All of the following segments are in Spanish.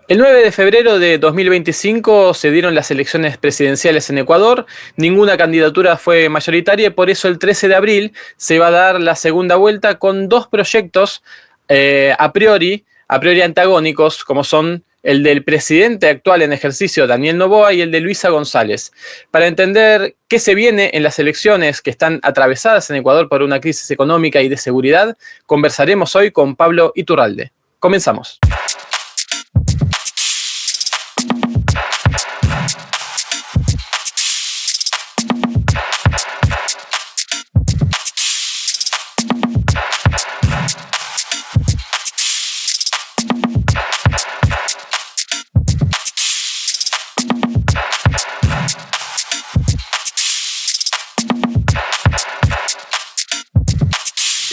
El 9 de febrero de 2025 se dieron las elecciones presidenciales en Ecuador, ninguna candidatura fue mayoritaria y por eso el 13 de abril se va a dar la segunda vuelta con dos proyectos a priori antagónicos, como son el del presidente actual en ejercicio, Daniel Noboa, y el de Luisa González. Para entender qué se viene en las elecciones que están atravesadas en Ecuador por una crisis económica y de seguridad, conversaremos hoy con Pablo Iturralde. Comenzamos.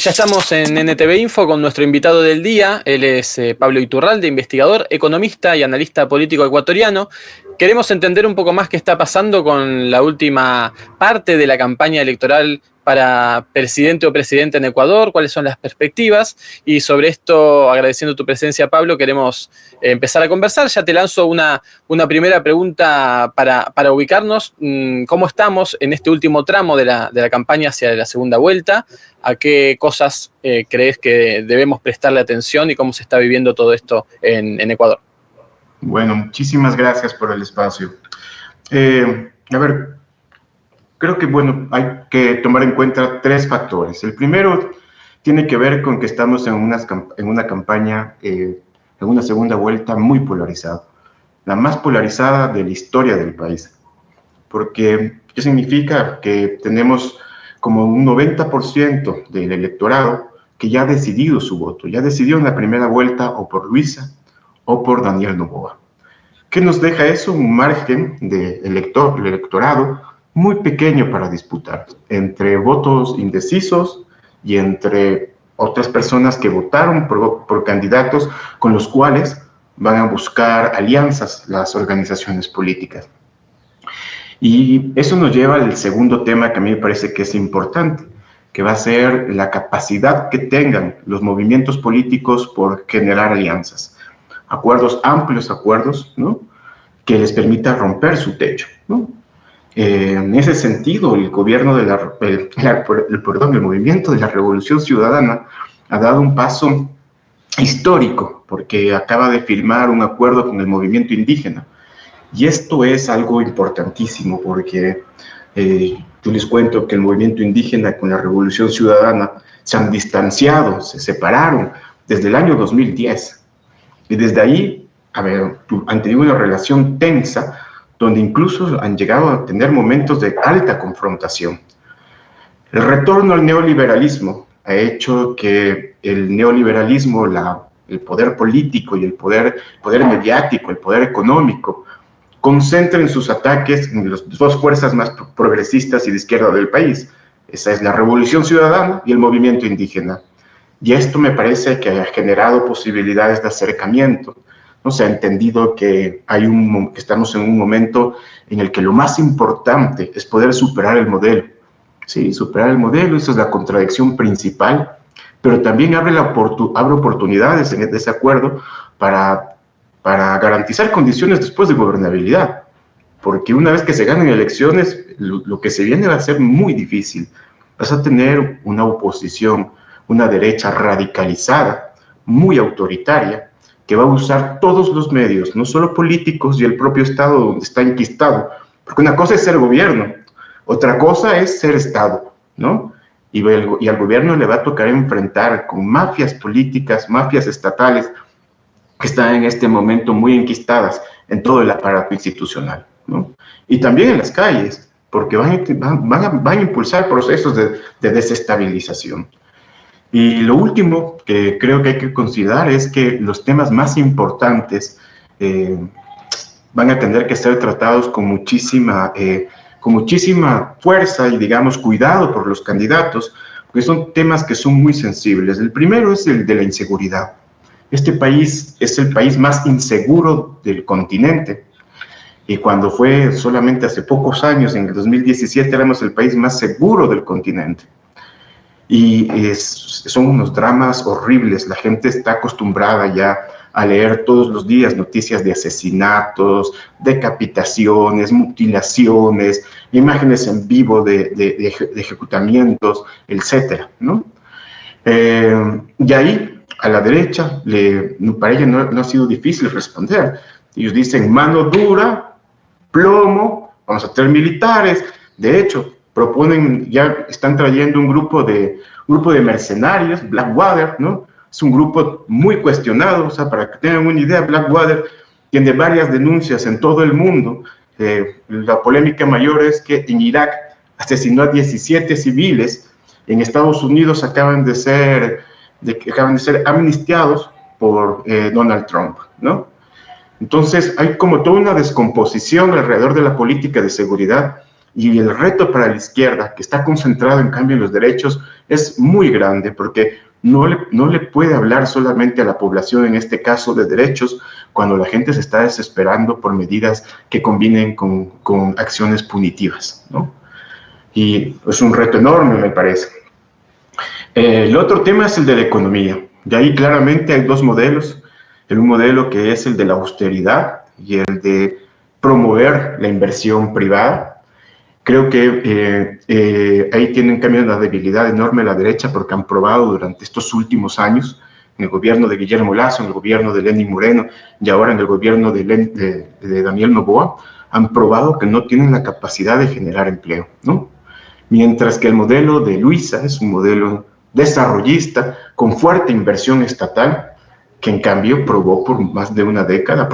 Ya estamos en NTV Info con nuestro invitado del día. Él es Pablo Iturralde, investigador, economista y analista político ecuatoriano. Queremos entender un poco más qué está pasando con la última parte de la campaña electoral para presidente o presidenta en Ecuador, cuáles son las perspectivas. Y sobre esto, agradeciendo tu presencia, Pablo, queremos empezar a conversar. Ya te lanzo una primera pregunta para ubicarnos. ¿Cómo estamos en este último tramo de la campaña hacia la segunda vuelta? ¿A qué cosas crees que debemos prestarle atención y cómo se está viviendo todo esto en Ecuador? Bueno, muchísimas gracias por el espacio. A ver, creo que hay que tomar en cuenta tres factores. El primero tiene que ver con que estamos en una campaña, en una segunda vuelta muy polarizada, la más polarizada de la historia del país. Porque, ¿qué significa? Que tenemos como un 90% del electorado que ya ha decidido su voto, ya decidió en la primera vuelta o por Luisa o por Daniel Noboa. ¿Qué nos deja eso? Un margen de electorado muy pequeño para disputar, entre votos indecisos y entre otras personas que votaron por candidatos con los cuales van a buscar alianzas las organizaciones políticas. Y eso nos lleva al segundo tema que a mí me parece que es importante, que va a ser la capacidad que tengan los movimientos políticos por generar alianzas. Amplios acuerdos, ¿no?, que les permita romper su techo, ¿no? En ese sentido, el movimiento de la Revolución Ciudadana ha dado un paso histórico, porque acaba de firmar un acuerdo con el movimiento indígena. Y esto es algo importantísimo, porque yo les cuento que el movimiento indígena con la Revolución Ciudadana se han distanciado, se separaron desde el año 2010. Y desde ahí, han tenido una relación tensa, donde incluso han llegado a tener momentos de alta confrontación. El retorno al neoliberalismo ha hecho que el neoliberalismo, el poder político y el poder mediático, el poder económico, concentren sus ataques en las dos fuerzas más progresistas y de izquierda del país. Esa es la Revolución Ciudadana y el movimiento indígena. Y esto me parece que ha generado posibilidades de acercamiento. No se ha entendido que estamos en un momento en el que lo más importante es poder superar el modelo. Sí, superar el modelo, esa es la contradicción principal, pero también abre oportunidades en ese acuerdo para garantizar condiciones después de gobernabilidad. Porque una vez que se ganen elecciones, lo que se viene va a ser muy difícil. Vas a tener una oposición, una derecha radicalizada, muy autoritaria, que va a usar todos los medios, no solo políticos y el propio Estado donde está enquistado, porque una cosa es ser gobierno, otra cosa es ser Estado, ¿no? Y al gobierno le va a tocar enfrentar con mafias políticas, mafias estatales, que están en este momento muy enquistadas en todo el aparato institucional, ¿no? Y también en las calles, porque van a impulsar procesos de desestabilización. Y lo último que creo que hay que considerar es que los temas más importantes van a tener que ser tratados con muchísima fuerza y, digamos, cuidado por los candidatos, porque son temas que son muy sensibles. El primero es el de la inseguridad. Este país es el país más inseguro del continente. Y cuando fue solamente hace pocos años, en el 2017, éramos el país más seguro del continente. Y son unos dramas horribles. La gente está acostumbrada ya a leer todos los días noticias de asesinatos, decapitaciones, mutilaciones, imágenes en vivo de ejecutamientos, etcétera, ¿no? Y ahí, a la derecha, para ella no ha sido difícil responder. Ellos dicen mano dura, plomo, vamos a tener militares. De hecho, proponen, ya están trayendo un grupo de mercenarios, Blackwater, ¿no? Es un grupo muy cuestionado, o sea, para que tengan una idea, Blackwater tiene varias denuncias en todo el mundo. La polémica mayor es que en Irak asesinó a 17 civiles. En Estados Unidos acaban de ser amnistiados por Donald Trump, ¿no? Entonces hay como toda una descomposición alrededor de la política de seguridad, y el reto para la izquierda, que está concentrado en cambio en los derechos, es muy grande, porque no le puede hablar solamente a la población, en este caso de derechos, cuando la gente se está desesperando por medidas que combinen con acciones punitivas, ¿no? Y es un reto enorme, me parece. El otro tema es el de la economía. De ahí claramente hay dos modelos. Un modelo que es el de la austeridad y el de promover la inversión privada. Creo que ahí tienen en cambio una debilidad enorme la derecha, porque han probado durante estos últimos años, en el gobierno de Guillermo Lasso, en el gobierno de Lenín Moreno y ahora en el gobierno de Daniel Noboa, han probado que no tienen la capacidad de generar empleo, ¿no? Mientras que el modelo de Luisa es un modelo desarrollista con fuerte inversión estatal, que en cambio probó por una década,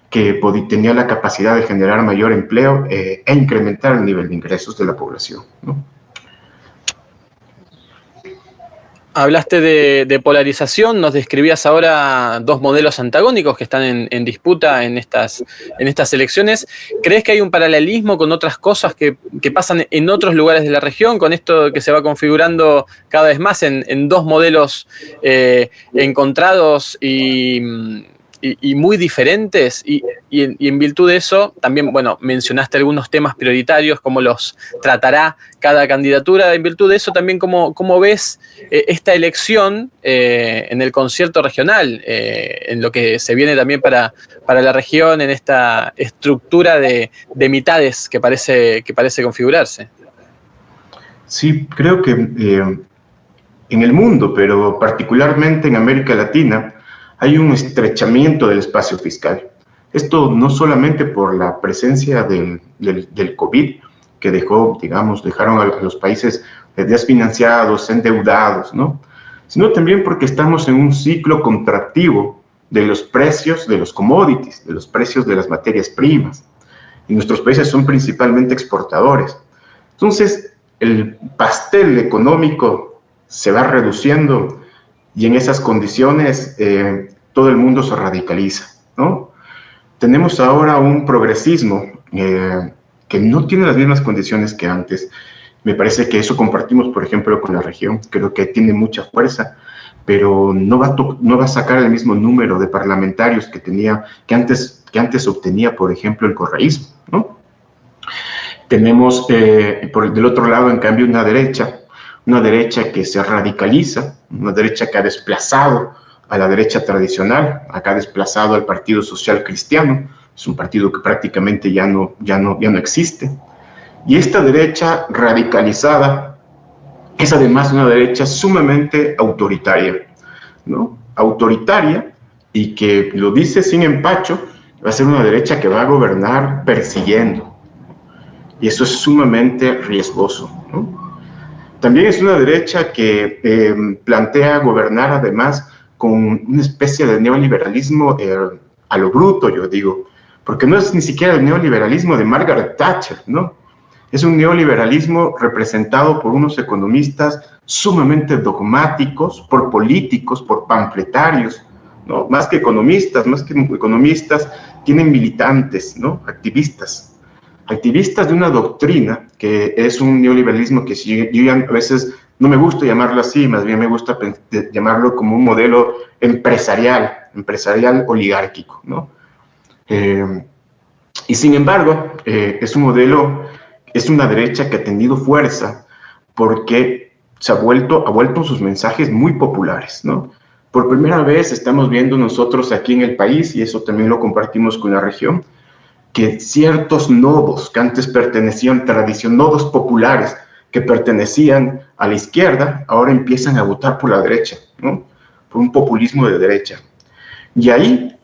que tenía la capacidad de generar mayor empleo e incrementar el nivel de ingresos de la población, ¿no? Hablaste de polarización, nos describías ahora dos modelos antagónicos que están en disputa en estas elecciones. ¿Crees que hay un paralelismo con otras cosas que pasan en otros lugares de la región, con esto que se va configurando cada vez más en dos modelos encontrados y muy diferentes? Y en virtud de eso, también, bueno, mencionaste algunos temas prioritarios, cómo los tratará cada candidatura. En virtud de eso, también, ¿cómo ves esta elección en el concierto regional, en lo que se viene también para la región, en esta estructura de mitades que parece configurarse? Sí, creo que en el mundo, pero particularmente en América Latina, hay un estrechamiento del espacio fiscal. Esto no solamente por la presencia del COVID, que dejaron a los países desfinanciados, endeudados, ¿no? Sino también porque estamos en un ciclo contractivo de los precios de los commodities, de los precios de las materias primas. Y nuestros países son principalmente exportadores. Entonces, el pastel económico se va reduciendo, y en esas condiciones todo el mundo se radicaliza, ¿no? Tenemos ahora un progresismo que no tiene las mismas condiciones que antes. Me parece que eso compartimos, por ejemplo, con la región. Creo que tiene mucha fuerza, pero no va a sacar el mismo número de parlamentarios que antes obtenía, por ejemplo, el correísmo, ¿no? Tenemos, del otro lado, en cambio, una derecha que se radicaliza, una derecha que ha desplazado a la derecha tradicional, ha desplazado al Partido Social Cristiano. Es un partido que prácticamente ya no existe. Y esta derecha radicalizada es además una derecha sumamente autoritaria, ¿no? Autoritaria, y que lo dice sin empacho, va a ser una derecha que va a gobernar persiguiendo. Y eso es sumamente riesgoso, ¿no? También es una derecha que plantea gobernar además con una especie de neoliberalismo a lo bruto, yo digo, porque no es ni siquiera el neoliberalismo de Margaret Thatcher, ¿no? Es un neoliberalismo representado por unos economistas sumamente dogmáticos, por políticos, por panfletarios, ¿no? Más que economistas, tienen militantes, ¿no? Activistas de una doctrina que es un neoliberalismo que yo ya a veces no me gusta llamarlo así, más bien me gusta llamarlo como un modelo empresarial oligárquico, ¿no? Y sin embargo, es una derecha que ha tenido fuerza porque ha vuelto sus mensajes muy populares, ¿no? Por primera vez estamos viendo nosotros aquí en el país, y eso también lo compartimos con la región, que ciertos nodos que antes pertenecían, nodos populares que pertenecían a la izquierda, ahora empiezan a votar por la derecha, ¿no? Por un populismo de derecha. Y ahí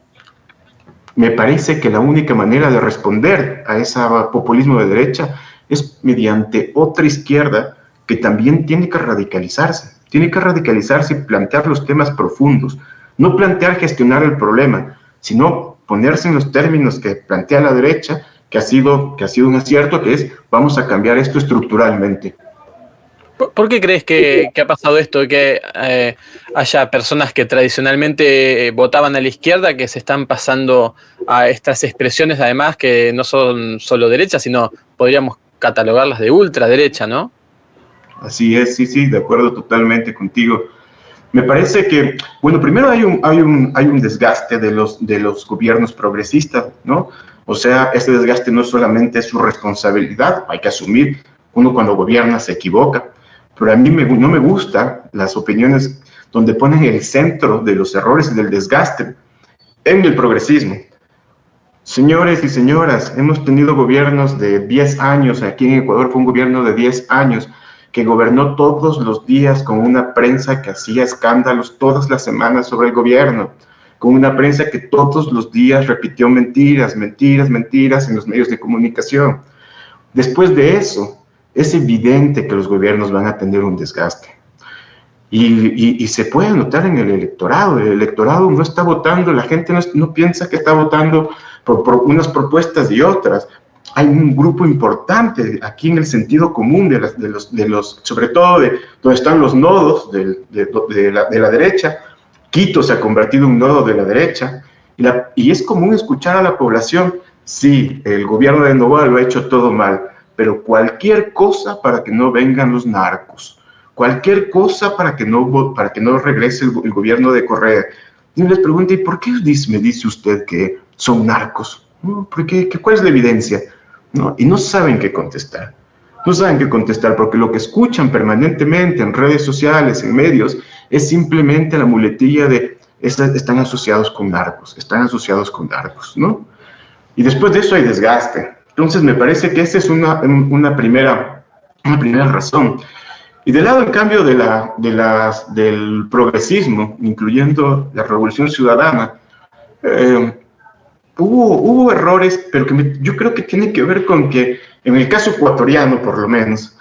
me parece que la única manera de responder a ese populismo de derecha es mediante otra izquierda que también tiene que radicalizarse. Tiene que radicalizarse y plantear los temas profundos. No plantear gestionar el problema, sino ponerse en los términos que plantea la derecha, que ha sido un acierto, que es vamos a cambiar esto estructuralmente. ¿Por qué crees que ha pasado esto? Que haya personas que tradicionalmente votaban a la izquierda que se están pasando a estas expresiones, además, que no son solo derechas, sino podríamos catalogarlas de ultraderecha, ¿no? Así es, sí, de acuerdo totalmente contigo. Me parece que, bueno, primero hay un desgaste de los gobiernos progresistas, ¿no? O sea, este desgaste no solamente es su responsabilidad, hay que asumir, uno cuando gobierna se equivoca, pero a mí no me gustan las opiniones donde ponen el centro de los errores y del desgaste en el progresismo. Señores y señoras, hemos tenido gobiernos de 10 años, aquí en Ecuador fue un gobierno de 10 años, que gobernó todos los días con una prensa que hacía escándalos todas las semanas sobre el gobierno, con una prensa que todos los días repitió mentiras en los medios de comunicación. Después de eso, es evidente que los gobiernos van a tener un desgaste. Y se puede notar en el electorado no está votando, la gente no piensa que está votando por unas propuestas y otras. Hay un grupo importante aquí en el sentido común sobre todo de donde están los nodos de la derecha. Quito se ha convertido en un nodo de la derecha, y es común escuchar a la población: sí, el gobierno de Noboa lo ha hecho todo mal, pero cualquier cosa para que no vengan los narcos, cualquier cosa para que no regrese el gobierno de Correa. Y les pregunto: ¿y por qué me dice usted que son narcos? ¿Cuál es la evidencia? ¿No? Y no saben qué contestar. No saben qué contestar porque lo que escuchan permanentemente en redes sociales, en medios, es simplemente la muletilla de están asociados con narcos, ¿no? Y después de eso hay desgaste. Entonces me parece que esa es una primera razón. Y del lado, en cambio, del progresismo, incluyendo la Revolución Ciudadana, hubo errores, pero yo creo que tiene que ver con que, en el caso ecuatoriano por lo menos,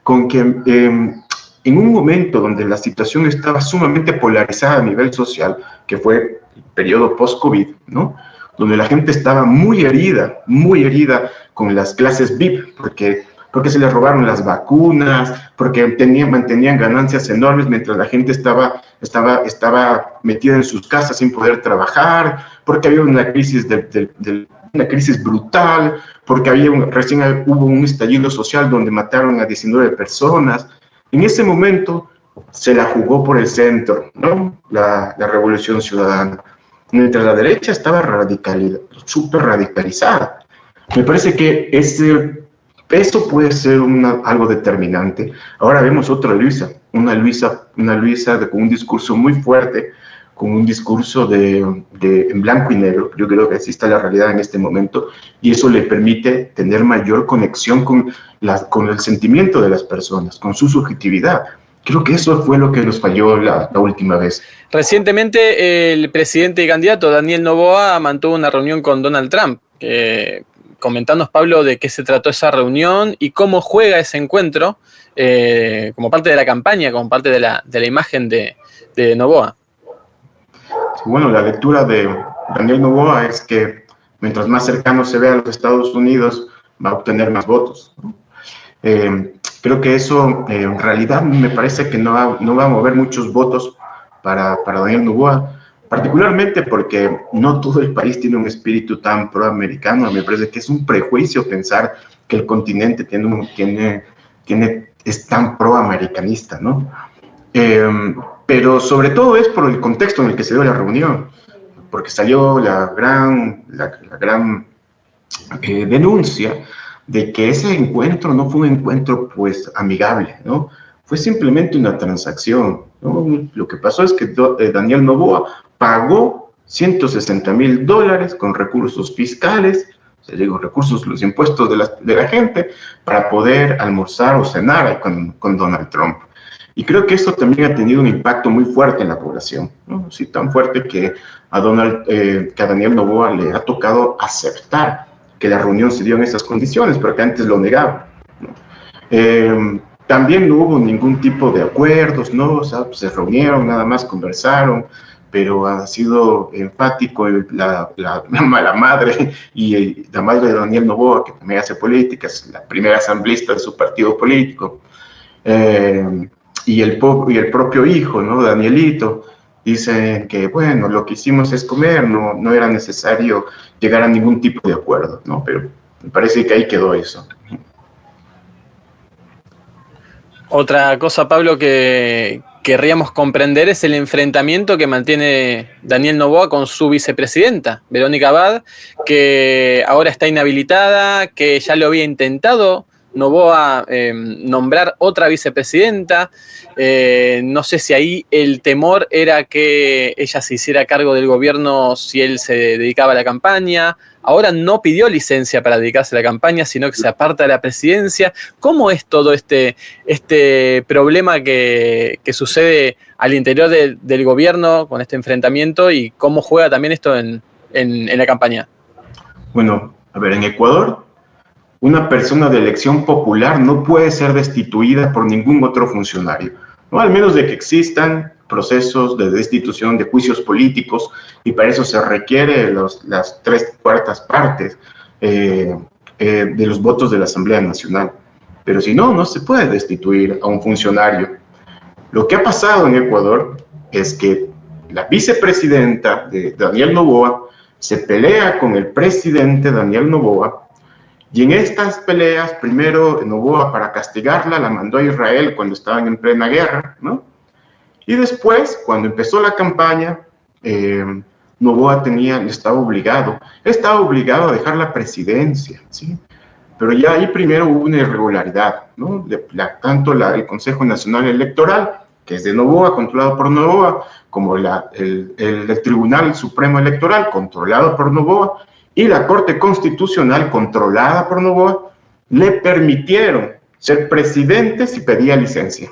con que en un momento donde la situación estaba sumamente polarizada a nivel social, que fue el periodo post-COVID, ¿no? Donde la gente estaba muy herida con las clases VIP, porque se les robaron las vacunas, porque mantenían ganancias enormes mientras la gente estaba metida en sus casas sin poder trabajar, porque había una crisis una crisis brutal, porque recién hubo un estallido social donde mataron a 19 personas. En ese momento se la jugó por el centro, ¿no? La Revolución Ciudadana, mientras la derecha estaba súper radicalizada. Me parece que eso puede ser algo determinante. Ahora vemos otra Luisa, una Luisa con un discurso muy fuerte, con un discurso en blanco y negro. Yo creo que así está la realidad en este momento, y eso le permite tener mayor conexión con el sentimiento de las personas, con su subjetividad. Creo que eso fue lo que nos falló la última vez. Recientemente el presidente y candidato Daniel Noboa mantuvo una reunión con Donald Trump. Comentanos, Pablo, de qué se trató esa reunión y cómo juega ese encuentro como parte de la campaña, como parte de la imagen de Noboa. Bueno, la lectura de Daniel Noboa es que mientras más cercano se vea a los Estados Unidos, va a obtener más votos, ¿no? Creo que eso en realidad me parece que no va a mover muchos votos para Daniel Noboa, particularmente porque no todo el país tiene un espíritu tan proamericano. Me parece que es un prejuicio pensar que el continente es tan proamericanista, ¿no? Pero sobre todo es por el contexto en el que se dio la reunión, porque salió la gran denuncia de que ese encuentro no fue un encuentro pues amigable, ¿no? Fue simplemente una transacción. ¿no? Lo que pasó es que Daniel Noboa pagó $160,000 con recursos fiscales, o sea, digo, recursos, los impuestos de la gente, para poder almorzar o cenar con Donald Trump. Y creo que esto también ha tenido un impacto muy fuerte en la población, ¿no? Sí, tan fuerte que a Daniel Noboa le ha tocado aceptar que la reunión se dio en esas condiciones, porque antes lo negaba, ¿no? También no hubo ningún tipo de acuerdos, ¿no? O sea, pues se reunieron, nada más conversaron, pero ha sido enfático la madre y la madre de Daniel Noboa, que también hace política, es la primera asambleísta de su partido político, y el propio hijo, ¿no? Danielito, dicen que, bueno, lo que hicimos es comer, no era necesario llegar a ningún tipo de acuerdo, ¿no? Pero me parece que ahí quedó eso. Otra cosa, Pablo, que querríamos comprender es el enfrentamiento que mantiene Daniel Noboa con su vicepresidenta, Verónica Abad, que ahora está inhabilitada, que ya lo había intentado Noboa nombrar otra vicepresidenta. No sé si ahí el temor era que ella se hiciera cargo del gobierno si él se dedicaba a la campaña. Ahora no pidió licencia para dedicarse a la campaña, sino que se aparta de la presidencia. ¿Cómo es todo este problema que sucede al interior del gobierno con este enfrentamiento y cómo juega también esto en la campaña? Bueno, a ver, en Ecuador, una persona de elección popular no puede ser destituida por ningún otro funcionario, ¿no? Al menos de que existan procesos de destitución de juicios políticos, y para eso se requiere las 3/4 partes de los votos de la Asamblea Nacional. Pero si no, no se puede destituir a un funcionario. Lo que ha pasado en Ecuador es que la vicepresidenta de Daniel Noboa se pelea con el presidente Daniel Noboa, y en estas peleas, primero Noboa, para castigarla, la mandó a Israel cuando estaban en plena guerra, ¿no? Y después, cuando empezó la campaña, Noboa estaba obligado a dejar la presidencia, ¿sí? Pero ya ahí primero hubo una irregularidad, ¿no? Tanto el Consejo Nacional Electoral, que es de Noboa, controlado por Noboa, como el Tribunal Supremo Electoral, controlado por Noboa, y la Corte Constitucional, controlada por Noboa, le permitieron ser presidente si pedía licencia.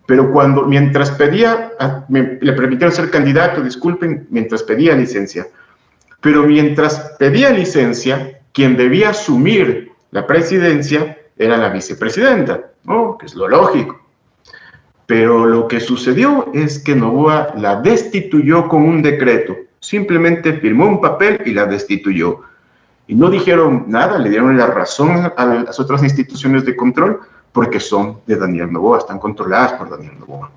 Pero mientras pedía, le permitieron ser candidato, disculpen, mientras pedía licencia. Pero mientras pedía licencia, quien debía asumir la presidencia era la vicepresidenta, ¿no? Que es lo lógico. Pero lo que sucedió es que Noboa la destituyó con un decreto. Simplemente firmó un papel y la destituyó. Y no dijeron nada, le dieron la razón a las otras instituciones de control, porque son de Daniel Noboa, están controladas por Daniel Noboa.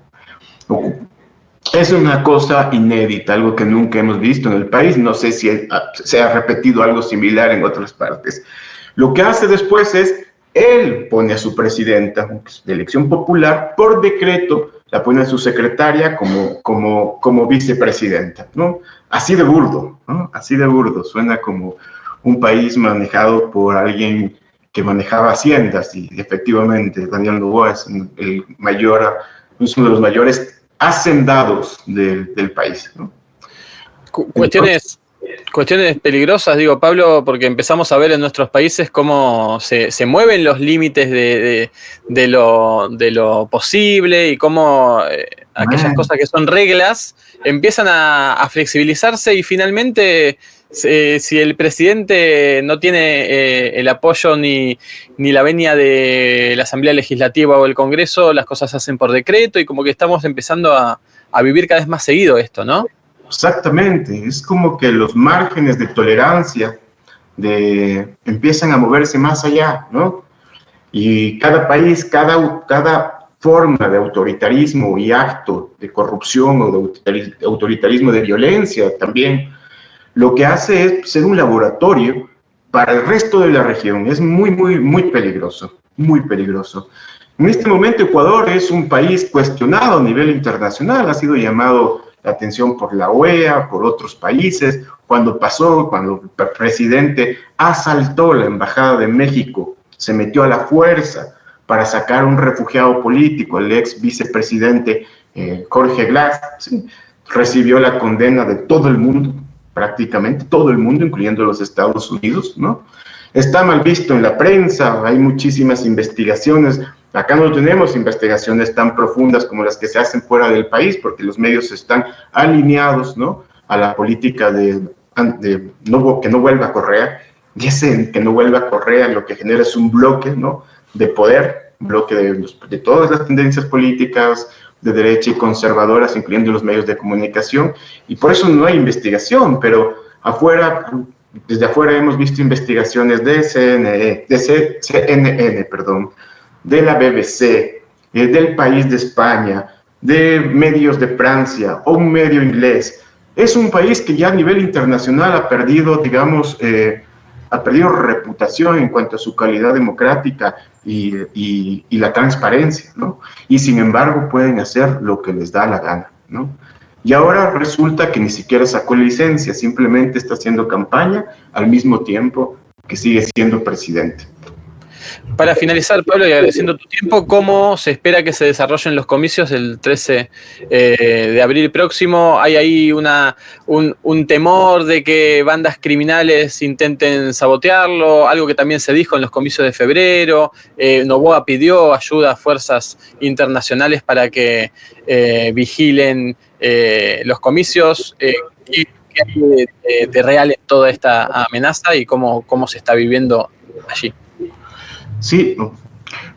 Es una cosa inédita, algo que nunca hemos visto en el país. No sé si se ha repetido algo similar en otras partes. Lo que hace después es, él pone a su presidenta de elección popular, por decreto, la pone a su secretaria como vicepresidenta, ¿no? Así de burdo, ¿no? Así de burdo. Suena como un país manejado por alguien que manejaba haciendas, y efectivamente Daniel Noboa es uno de los mayores hacendados del país, ¿no? Cuestiones peligrosas, digo, Pablo, porque empezamos a ver en nuestros países cómo se mueven los límites de lo posible, y cómo aquellas cosas que son reglas empiezan a flexibilizarse, y finalmente si el presidente no tiene el apoyo ni la venia de la Asamblea Legislativa o el Congreso, las cosas se hacen por decreto, y como que estamos empezando a vivir cada vez más seguido esto, ¿no? Exactamente, es como que los márgenes de tolerancia empiezan a moverse más allá, ¿no? Y cada país, cada forma de autoritarismo y acto de corrupción o de autoritarismo de violencia también, lo que hace es ser un laboratorio para el resto de la región. Es muy, muy, muy peligroso, muy peligroso. En este momento Ecuador es un país cuestionado a nivel internacional, ha sido llamado la atención por la OEA, por otros países, cuando el presidente asaltó la Embajada de México, se metió a la fuerza para sacar un refugiado político, el ex vicepresidente Jorge Glass, ¿sí? Recibió la condena de todo el mundo, prácticamente todo el mundo, incluyendo los Estados Unidos, ¿no? Está mal visto en la prensa, hay muchísimas investigaciones. Acá no tenemos investigaciones tan profundas como las que se hacen fuera del país, porque los medios están alineados, ¿no?, a la política que no vuelva Correa. Y ese que no vuelva Correa lo que genera es un bloque, ¿no?, de poder, un bloque de todas las tendencias políticas, de derecha y conservadoras, incluyendo los medios de comunicación, y por eso no hay investigación, pero desde afuera hemos visto investigaciones de CNN, de la BBC, del País de España, de medios de Francia o un medio inglés. Es un país que ya a nivel internacional ha perdido, digamos, ha perdido reputación en cuanto a su calidad democrática y la transparencia, ¿no? Y sin embargo pueden hacer lo que les da la gana, ¿no? Y ahora resulta que ni siquiera sacó licencia, simplemente está haciendo campaña al mismo tiempo que sigue siendo presidente. Para finalizar, Pablo, y agradeciendo tu tiempo, ¿cómo se espera que se desarrollen los comicios el 13 de abril próximo? ¿Hay ahí un temor de que bandas criminales intenten sabotearlo? Algo que también se dijo en los comicios de febrero. Noboa pidió ayuda a fuerzas internacionales para que vigilen los comicios. ¿Qué hay de real en toda esta amenaza y cómo se está viviendo allí? Sí,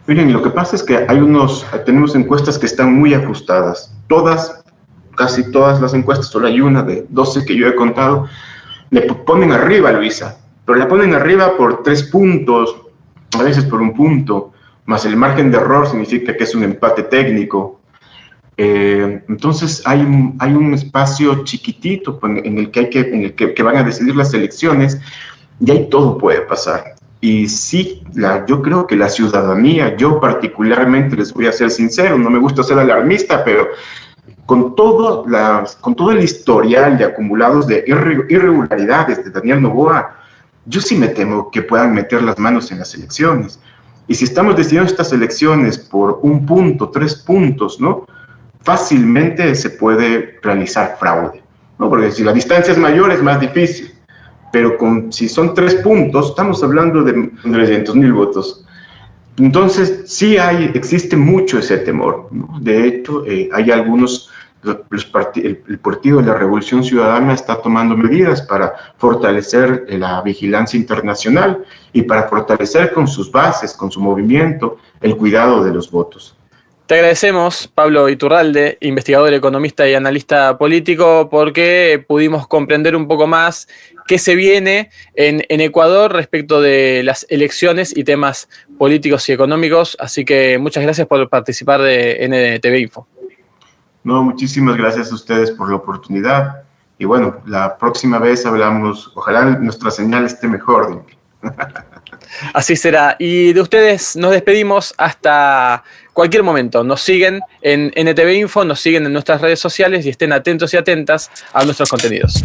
miren, lo que pasa es que tenemos encuestas que están muy ajustadas. Casi todas las encuestas, solo hay una de 12 que yo he contado, le ponen arriba a Luisa, pero la ponen arriba por 3 puntos, a veces por 1 punto, más el margen de error significa que es un empate técnico. Entonces hay un espacio chiquitito en el que van a decidir las elecciones, y ahí todo puede pasar. Y sí, yo creo que la ciudadanía, yo particularmente, les voy a ser sincero, no me gusta ser alarmista, pero con todo el historial de acumulados de irregularidades de Daniel Noboa, yo sí me temo que puedan meter las manos en las elecciones. Y si estamos decidiendo estas elecciones por 1 punto, 3 puntos, ¿no?, fácilmente se puede realizar fraude, ¿no? Porque si la distancia es mayor es más difícil. Pero si son 3 puntos, estamos hablando de 300,000 votos. Entonces, sí existe mucho ese temor, ¿no? De hecho, hay algunos, el Partido de la Revolución Ciudadana está tomando medidas para fortalecer la vigilancia internacional y para fortalecer con sus bases, con su movimiento, el cuidado de los votos. Te agradecemos, Pablo Iturralde, investigador, economista y analista político, porque pudimos comprender un poco más qué se viene en Ecuador respecto de las elecciones y temas políticos y económicos. Así que muchas gracias por participar de NTV Info. No, muchísimas gracias a ustedes por la oportunidad. Y bueno, la próxima vez hablamos, ojalá nuestra señal esté mejor. Así será. Y de ustedes nos despedimos hasta cualquier momento. Nos siguen en NTV Info, nos siguen en nuestras redes sociales y estén atentos y atentas a nuestros contenidos.